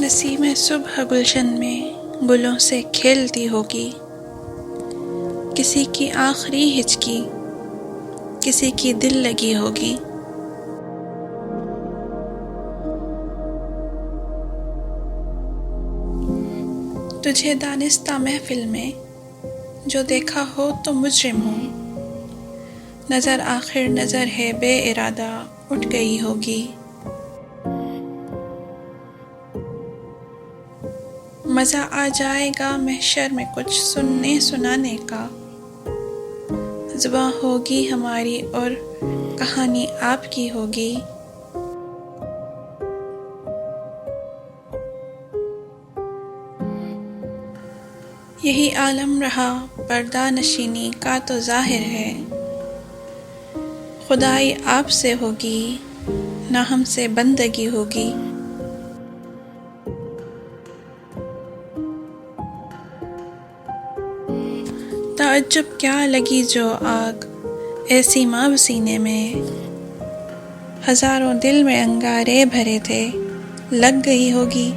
नसीमें सुबह गुलशन में गुलों से खेलती होगी। किसी की आखिरी हिचकी किसी की दिल लगी होगी। तुझे दानिस्ता महफिल में जो देखा हो तो मुजरिम हूँ। नज़र आखिर नज़र है बे इरादा उठ गई होगी। मज़ा आ जाएगा महशर में कुछ सुनने सुनाने का। ज़ुबां होगी हमारी और कहानी आपकी होगी। यही आलम रहा पर्दा नशीनी का तो ज़ाहिर है। खुदाई आपसे होगी ना हमसे बंदगी होगी। ताज्जुब क्या लगी जो आग ऐसी माँ सीने में। हज़ारों दिल में अंगारे भरे थे लग गई होगी।